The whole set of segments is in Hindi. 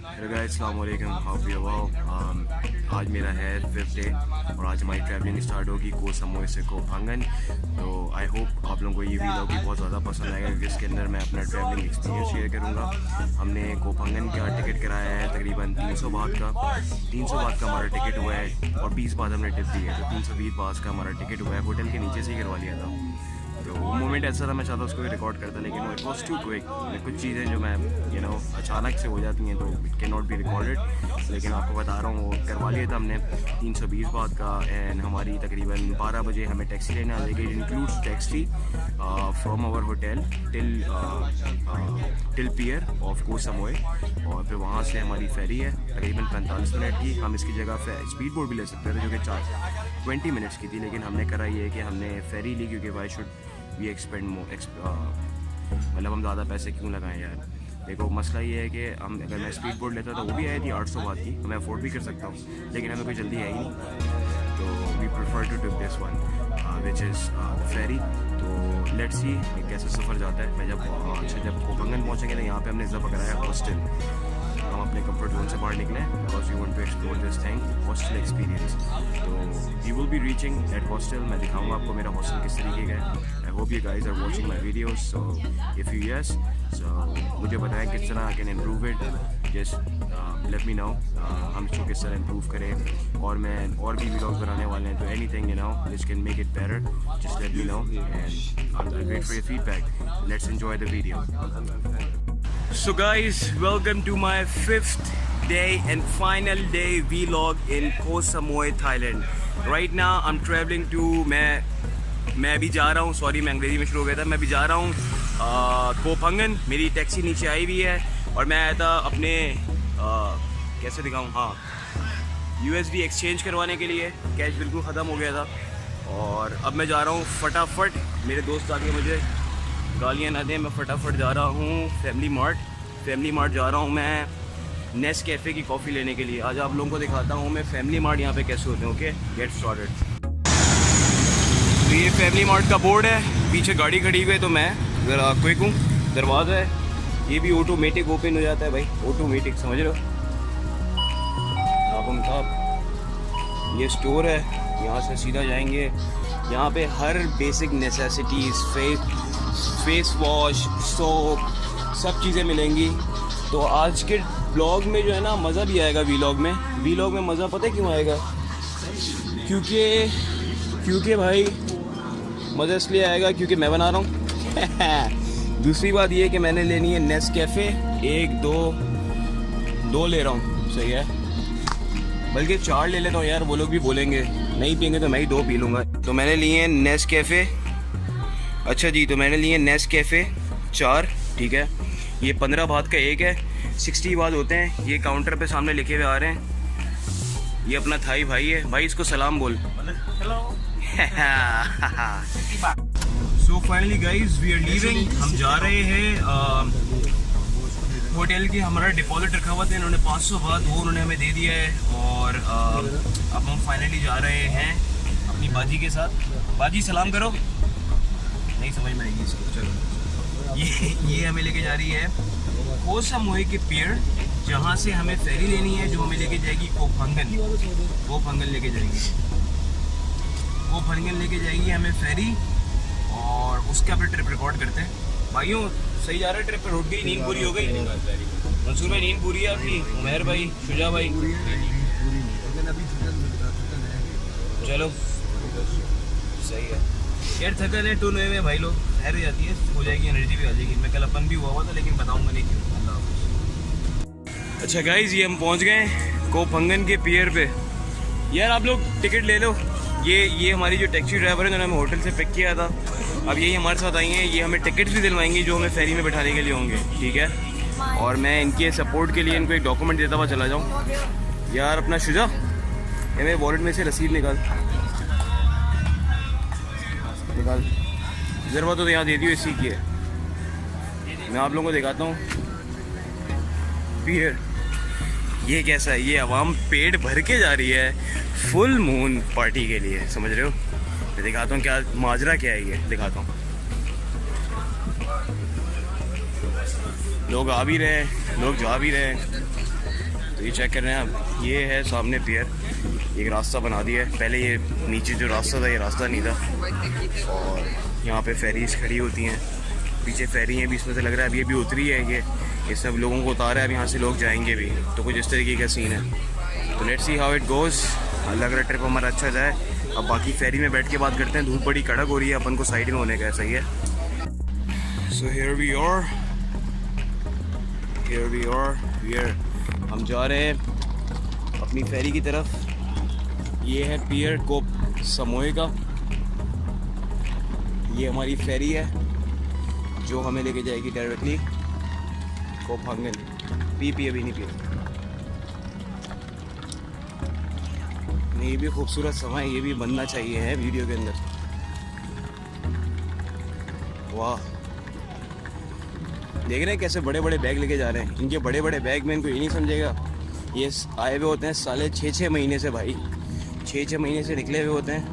हेलो गाइस, अस्सलाम वालेकुम, हाउ यू वेल। आज मेरा है 5th डे और आज हमारी ट्रैवलिंग स्टार्ट होगी को समोए से को फंगन। तो आई होप आप लोगों को ये वीडियो भी बहुत ज़्यादा पसंद आएगा क्योंकि इसके अंदर मैं अपना ट्रैवलिंग एक्सपीरियंस शेयर करूँगा। हमने को फंगन का टिकट कराया है तकरीबन 300 बात का। 300 बात का हमारा टिकट हुआ है और 20 बात हमने टिप दी है, तो 320 बात का हमारा टिकट हुआ है। होटल के नीचे से ही करवा लिया था। तो वो मोमेंट ऐसा था, मैं चाहता उसको भी रिकॉर्ड करता, लेकिन वो इट वॉज टू क्विक। कुछ चीज़ें जो मैं अचानक से हो जाती हैं तो it can not be recorded, लेकिन आपको बता रहा हूँ वो करवा लिया था हमने 320 बात का। एंड हमारी तकरीबन 12 बजे हमें टैक्सी लेने आ जाएगी। It includes taxi from our hotel till pier of Ko Samui, और फिर वहाँ से हमारी फेरी है तकरीबन 45 मिनट की। हम इसकी जगह स्पीड बोट भी ले सकते थे जो कि 20 मिनट्स की थी, लेकिन हमने करा ये है कि हमने फेरी ली क्योंकि वाई शुड वी एक्सपेंड मतलब हम ज़्यादा पैसे क्यों लगाएं यार। देखो मसला ये है कि हम अगर मैं स्पीड बोट लेता तो वो भी आई थी 800 बात की, मैं अफोर्ड भी कर सकता हूँ, लेकिन हमें कोई जल्दी है ही नहीं, तो we prefer to do this one which is fairy. तो लेट्स सी कैसे सफ़र जाता है। मैं जब कोपंगन पहुँचेंगे तो यहाँ पे हमने जब कराया हॉस्टल। हम अपने कंफर्ट जोन से बाहर निकले because we want to explore this thing, hostel experience. तो we will be reaching at hostel. मैं दिखाऊंगा आपको मेरा हॉस्टल किस तरीके का है। I hope you guys are watching my videos, so if you yes so मुझे बताएं किस तरह I can improve it. Just let me know हम इसको किस तरह इम्प्रूव करें, और मैं और भी वीडियोस बनाने वाले हैं, तो anything which can make it better just let me know and I will wait for your feedback. Let's enjoy the video. So guys, welcome to my 5th day and final day vlog in Koh Samui, Thailand. Right now I'm traveling to मैं अभी जा रहा हूँ, सॉरी मैं अंग्रेजी में शुरू हो गया था। मैं अभी जा रहा हूँ को फंगन। मेरी टैक्सी नीचे आई हुई है और मैं आया था अपने कैसे दिखाऊँ, हाँ, USD एक्सचेंज करवाने के लिए। कैश बिल्कुल ख़त्म हो गया था और अब मैं जा रहा हूँ फटाफट। मेरे दोस्त आके मुझे गालियाँ ना दें, मैं फटाफट जा रहा हूँ फैमिली मार्ट जा रहा हूँ मैं नेस कैफ़े की कॉफ़ी लेने के लिए। आज आप लोगों को दिखाता हूँ मैं फैमिली मार्ट यहाँ पे कैसे होते हैं। Okay, get started. तो ये फैमिली मार्ट का बोर्ड है, पीछे गाड़ी खड़ी हुई है, तो मैं ज़रा क्विक हूँ। दरवाज़ा है, ये भी ऑटोमेटिक ओपन हो जाता है भाई, ऑटोमेटिक, समझ रहे हो आप। हम ये स्टोर है, यहाँ से सीधा जाएंगे। यहाँ पे हर basic necessities, face wash, soap, सब चीज़ें मिलेंगी। तो आज के ब्लॉग में जो है ना मज़ा भी आएगा। वीलॉग में मज़ा पता है क्यों आएगा? क्योंकि भाई मज़ा इसलिए आएगा क्योंकि मैं बना रहा हूँ। दूसरी बात ये कि मैंने लेनी है नेस कैफ़े, 1 2 ले रहा हूँ, सही है, बल्कि 4 ले लेता हूँ यार। वो लोग भी बोलेंगे नहीं पियेंगे तो मैं ही 2 पी लूँगा। तो मैंने लिए हैं नेस कैफ़े, अच्छा जी, तो मैंने लिए नेस कैफ़े 4, ठीक है। ये 15 बात का एक है, 60 बात होते हैं। ये काउंटर पे सामने लिखे हुए आ रहे हैं। ये अपना थाई भाई है, भाई इसको सलाम बोल। Hello. So finally guys we are leaving. हम जा रहे हैं होटल की। हमारा डिपॉजिट रखा हुआ था इन्होंने 500 बात, वो उन्होंने हमें दे दिया है। और अब हम फाइनली जा रहे हैं अपनी बाजी के साथ। बाजी सलाम करो, नहीं समझ में आएगी इसको, चलो। ये हमें लेके जा रही है को समोए के पियर, जहाँ से हमें फेरी लेनी है जो हमें लेके जाएगी को फंगन लेके जाएगी हमें फेरी, और उसका फिर ट्रिप रिकॉर्ड करते हैं। भाइयों सही जा रहा है ट्रिप पर? उठ गई, नींद पूरी हो गई? मंसूर भाई नींद पूरी है आपकी? उमैर भाई, शुजा भाई, चलो सही है यार। थकन है टू में भाई लोग, ठहर हो जाती है, हो जाएगी, एनर्जी भी आ जाएगी। मैं कल अपन भी हुआ था लेकिन बताऊंगा नहीं क्यों। अल्लाह हाफ़िज़। अच्छा गाइज, ये हम पहुंच गए को फंगन के पियर पे। यार आप लोग टिकट ले लो। ये हमारी जो टैक्सी ड्राइवर है, जिन्होंने हमें होटल से पिक किया था, अब यही हमारे साथ आई हैं। ये हमें टिकट भी दिलवाएंगी जो हमें फेरी में बैठाने के लिए होंगे, ठीक है। और मैं इनके सपोर्ट के लिए इनको एक डॉक्यूमेंट देता हुआ चला जाऊँ। यार अपना शुजा, ये मेरे वॉलेट में से रसीद निकाल ज़रूरत तो यहाँ दे दी, इसी की है। मैं आप लोगों को दिखाता हूँ पियर। ये कैसा है, ये आवाम पेट भर के जा रही है फुल मून पार्टी के लिए, समझ रहे हो। मैं दिखाता हूँ क्या माजरा क्या है, ये दिखाता हूँ। लोग आ भी रहे हैं, लोग जा भी रहे हैं। तो ये चेक कर रहे हैं आप, ये है सामने पियर, एक रास्ता बना दिया है। पहले ये नीचे जो रास्ता था ये रास्ता नहीं था, और यहाँ पे फेरीज खड़ी होती हैं, पीछे फेरी है भी, इसमें से लग रहा है अभी उतरी है ये सब लोगों को उतारा है, अब यहाँ से लोग जाएंगे भी, तो कुछ इस तरीके का सीन है। तो let's see how it goes. लग रहा ट्रिप हमारा अच्छा जाए। अब बाकी फेरी में बैठ के बात करते हैं, धूप बड़ी कड़क हो रही है, अपन को साइड में होने का सही है। सो हियर वी आर, हम जा रहे हैं अपनी फेरी की तरफ। ये है पियर कोप समोए का, ये हमारी फेरी है जो हमें लेके जाएगी डायरेक्टली कोपंगन। पी अभी नहीं पिया। ये भी खूबसूरत समय, ये भी बनना चाहिए है वीडियो के अंदर। वाह, देख रहे हैं कैसे बड़े बड़े बैग लेके जा रहे हैं। इनके बड़े बड़े बैग में इनको ये नहीं समझेगा, ये आए हुए होते हैं साले 6-6 महीने से, भाई 6-6 महीने से निकले हुए होते हैं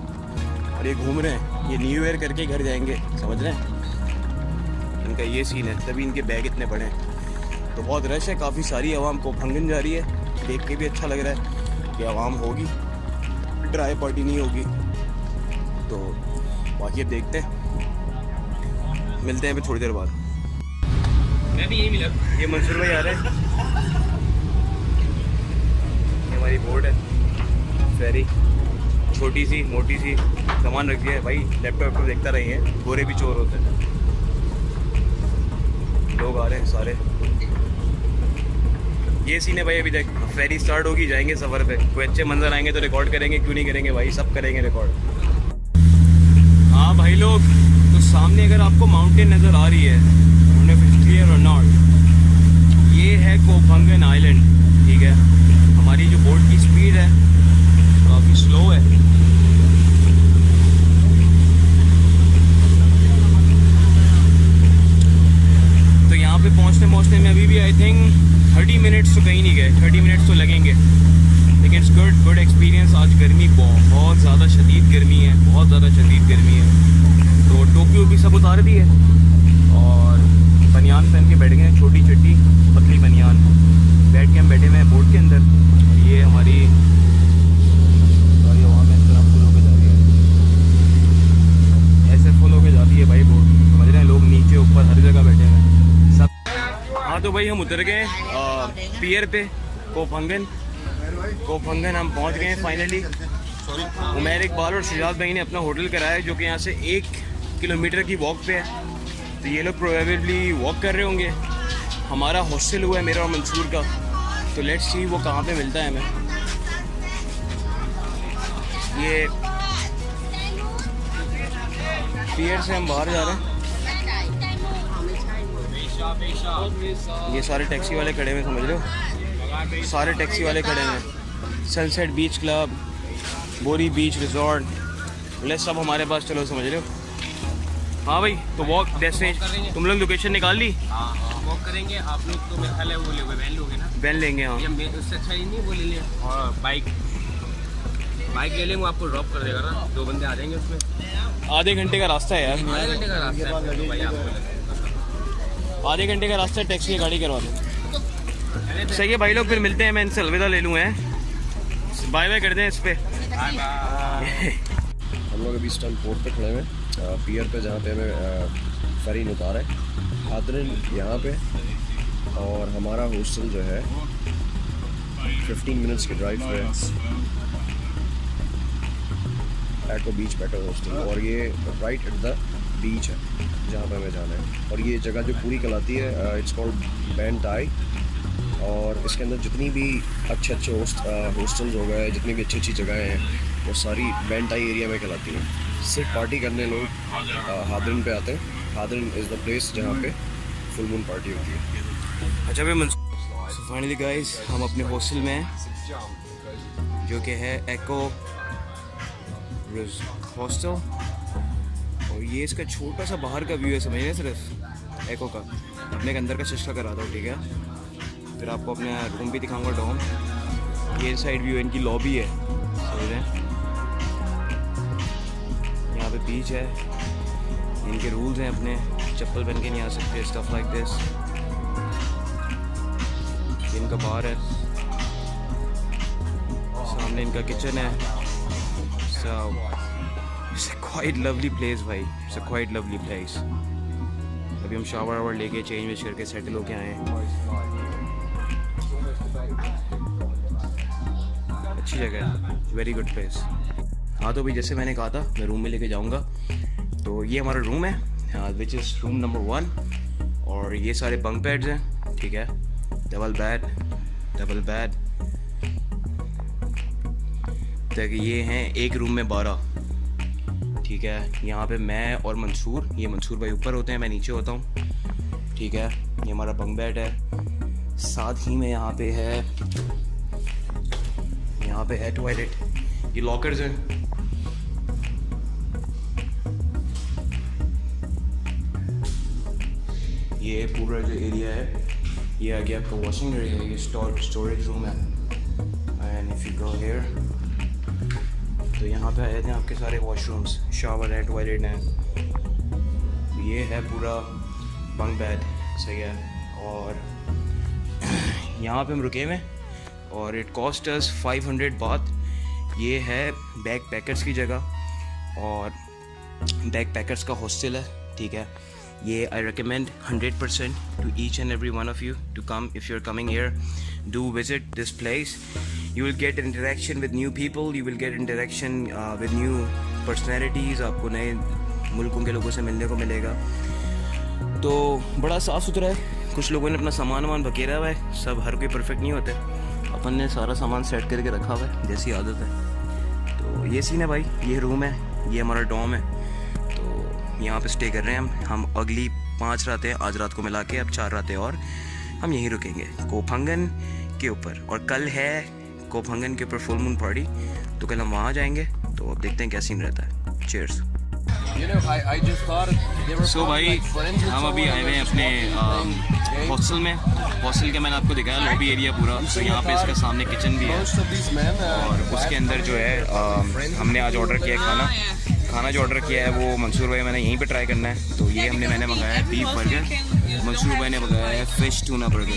और ये घूम रहे हैं, ये न्यू ईयर करके घर जाएंगे, समझ रहे हैं। इनका ये सीन है, तभी इनके बैग इतने बड़े हैं। तो बहुत रश है, काफ़ी सारी आवाम कोपंगन जा रही है, देख के भी अच्छा लग रहा है कि आवाम होगी, ड्राई पार्टी नहीं होगी। तो बाकी अब देखते हैं, मिलते हैं फिर थोड़ी देर बाद। मैं भी यही मिला। ये मंसूर भाई आ रहे हैं, ये हमारी बोट है, फेरी छोटी सी मोटी सी, सामान रख दिया है भाई। लैपटॉप को देखता रही है, गोरे भी चोर होते हैं। लोग आ रहे हैं सारे, ये सीन है भाई। अभी तक फेरी स्टार्ट होगी, जाएंगे सफ़र पे, कोई अच्छे मंजर आएंगे तो रिकॉर्ड करेंगे, क्यों नहीं करेंगे भाई, सब करेंगे रिकॉर्ड। हाँ भाई लोग, तो सामने अगर आपको माउंटेन नज़र आ रही है, क्लियर और नॉट, ये है कोपंगन आइलैंड, ठीक है। हमारी जो बोट की स्पीड है काफ़ी स्लो है, तो यहाँ पे पहुँचने में अभी भी आई थिंक 30 मिनट्स तो कहीं नहीं गए, 30 मिनट्स तो लगेंगे, लेकिन इट्स गुड एक्सपीरियंस। आज गर्मी बहुत ज़्यादा शदीद गर्मी है, बहुत ज़्यादा शदीद गर्मी है। तो टोपी भी सब उतार दी है और बनियान पहन के बैठ गए हैं, छोटी छोटी पतली बनियान, बैठ के हम बैठे हुए हैं बोट के अंदर। और ये हमारी हवा में इस तरह फुल होकर जा रही है, ऐसे फुल होकर जाती है भाई बोट, समझ रहे हैं। लोग नीचे ऊपर हर जगह बैठे हुए हैं सब। हाँ तो भाई हम उतर गए पियर पे, कोपंगन हम पहुँच गए हैं फाइनली। उमैर इकबाल और शुजात भाई ने अपना होटल कराया, जो कि यहाँ से 1 किलोमीटर की वॉक पे है। तो ये लोग प्रोबेबली वॉक कर रहे होंगे। हमारा हॉस्टल हुआ है मेरा और मंसूर का, तो लेट्स सी वो कहाँ पे मिलता है हमें। ये पियर से हम बाहर जा रहे हैं, ये सारे टैक्सी वाले खड़े हुए, समझ रहे हो, सारे टैक्सी वाले खड़े हैं। सनसेट बीच क्लब, बोरी बीच रिजॉर्ट, बोले सब हमारे पास, चलो समझ रहे हो। हाँ भाई, तो वॉक डेस्टिनेशन, तुम लोग लोकेशन निकाल ली? वॉक करेंगे आप लोग, तो मेरे ख्याल है वो लोगे वैन लोगे ना, वैन लेंगे। हाँ उससे अच्छा ही नहीं, वो ले लें। और बाइक ले लेंगे, वो आपको ड्रॉप कर देगा ना, 2 बंदे आ जाएंगे उसमें। आधे घंटे का रास्ता है यार, आधे घंटे का रास्ता है भाई, आपको आधे घंटे का रास्ता है, टैक्सी की गाड़ी करवा दो। सही है भाई लोग, फिर मिलते हैं, मैं इनसे अलविदा ले लूँ, हैं बाय बाय कर दें इस पर। हम लोग अभी स्टन पोर्ट पे खड़े हुए हैं, पियर पे, जहाँ पे हमें फेरी ने उतारा है। हादरिन यहाँ पे, और हमारा हॉस्टल जो है 15 मिनट्स के ड्राइव पे एको बीच पैटर्न हॉस्टल, और ये राइट एट द बीच है जहाँ पे हमें जाना है। और ये जगह जो पूरी कहलाती है, इट्स कॉल्ड बैन टाई, और इसके अंदर जितनी भी अच्छे हॉस्टल्स हो गए, जितनी भी अच्छी अच्छी जगहें हैं, वो सारी बैन टाई एरिया में कहलाती हैं। सिर्फ पार्टी करने लोग हादरिन पे आते हैं। हादरिन इज़ द प्लेस जहाँ पे फुल मून पार्टी होती है। अच्छा भाई, सो फाइनली गाइस, हम अपने हॉस्टल में हैं, जो कि है एको हॉस्टल, और ये इसका छोटा सा बाहर का व्यू है, समझ रहे हैं, सिर्फ एको का। अपने के अंदर का शिक्षा कराता हूँ, ठीक है। फिर आपको अपना रूम भी दिखाऊंगा, डॉम। ये साइड व्यू है, इनकी लॉबी है, समझ रहे हैं। यहाँ पे बीच है, इनके रूल्स हैं, अपने चप्पल पहन के नहीं आ सकते, स्टफ लाइक दिस। इनका बार है, सामने इनका किचन है. So it's a quite lovely place भाई. It's a quite lovely place. अभी हम शावर वावर लेके चेंज वेज करके सेटल होके आए हैं. अच्छी जगह है, वेरी गुड प्लेस. हाँ तो भाई जैसे मैंने कहा था मैं रूम में लेके जाऊँगा. तो ये हमारा रूम है विच इज़ रूम नंबर 1. और ये सारे बंक बेड्स हैं, ठीक है. Double bed. तक ये हैं एक रूम में 12, ठीक है. यहाँ पे मैं और मंसूर, ये मंसूर भाई ऊपर होते हैं, मैं नीचे होता हूँ, ठीक है. ये हमारा बंक बेड है. साथ ही में यहाँ पे है टॉयलेट. ये लॉकर्स हैं. ये पूरा जो एरिया है ये आगे आपका वॉशिंग एरिया है. ये स्टोरेज रूम है. And if you go here तो यहाँ पे आए थे आपके सारे वॉशरूम्स, शावर है, टॉयलेट है. ये है पूरा बंक बेड, सही है. और यहाँ पे हम रुके हुए और इट कॉस्ट अस 500 बात. ये है बैक पैकर्स की जगह और बैक पैकर्स का हॉस्टल है, ठीक है. ये I recommend 100% to each and every one of you to come. If you're coming here, do visit this place. You will get interaction with new people. You will get interaction with new personalities. आपको नए मुल्कों के लोगों से मिलने को मिलेगा. तो बड़ा साफ़ सुथरा है. कुछ लोगों ने अपना सामान बखेरा हुआ है. सब हर कोई परफेक्ट नहीं होते. अपन ने सारा सामान सेट करके रखा हुआ है जैसी आदत है. तो ये सीन है भाई. ये रूम है, ये हमारा डॉम है. यहाँ पे स्टे कर रहे हैं हम अगली 5 रातें, आज रात को मिला के अब 4 रातें और हम यहीं रुकेंगे कोफंगन के ऊपर. और कल है कोफंगन के ऊपर फुल मून पार्टी, तो कल हम वहाँ जाएंगे. तो अब देखते हैं क्या सीन रहता है. चीयर्स. सो भाई हम अभी आए हुए हैं अपने हॉस्टल में. हॉस्टल के मैंने आपको दिखाया लॉबी एरिया पूरा. तो यहाँ पे इसका सामने किचन भी है और उसके अंदर जो है हमने आज ऑर्डर किया है खाना जो ऑर्डर किया है वो मंसूर भाई मैंने यहीं पे ट्राई करना है. तो ये मैंने मंगाया है बीफ बर्गर. मंसूर भाई ने मंगाया है फिश टूना बर्गर.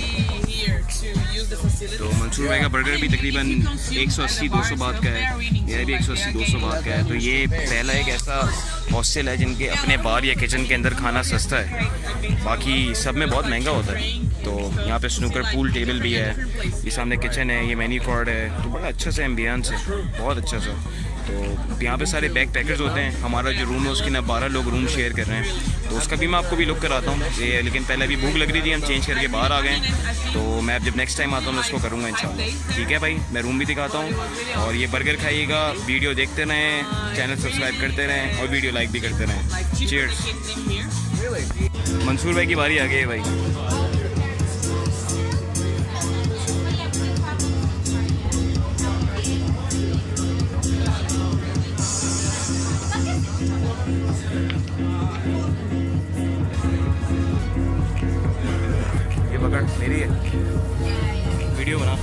तो मंसूर भाई का बर्गर भी तकरीबन 180-200 बात का है. मेरा भी 180-200 बात का है. तो ये पहला एक ऐसा हॉस्टल है जिनके अपने बार या किचन के अंदर खाना सस्ता है, बाकी सब में बहुत महंगा होता है. तो यहाँ पे स्नूकर पूल टेबल भी है. ये सामने किचन है, ये मेन्यू कार्ड है. तो बड़ा अच्छा सा एम्बियंस है, बहुत अच्छा सा. तो यहाँ पे सारे बैक पैकर्स होते हैं. हमारा जो रूम है उसके ना 12 लोग रूम शेयर कर रहे हैं. तो उसका भी मैं आपको भी लुक कराता हूँ. ये लेकिन पहले अभी भूख लग रही थी, हम चेंज करके बाहर आ गए. तो मैं जब नेक्स्ट टाइम आता हूँ मैं उसको करूँगा इंशाल्लाह. ठीक है भाई, मैं रूम भी दिखाता हूँ. और ये बर्गर खाइएगा, वीडियो देखते रहें, चैनल सब्सक्राइब करते रहें और वीडियो लाइक भी करते रहें. चीयर्स. मंसूर भाई की बारी आ गई है भाई. ये पकड़ मेरी है, वीडियो बना.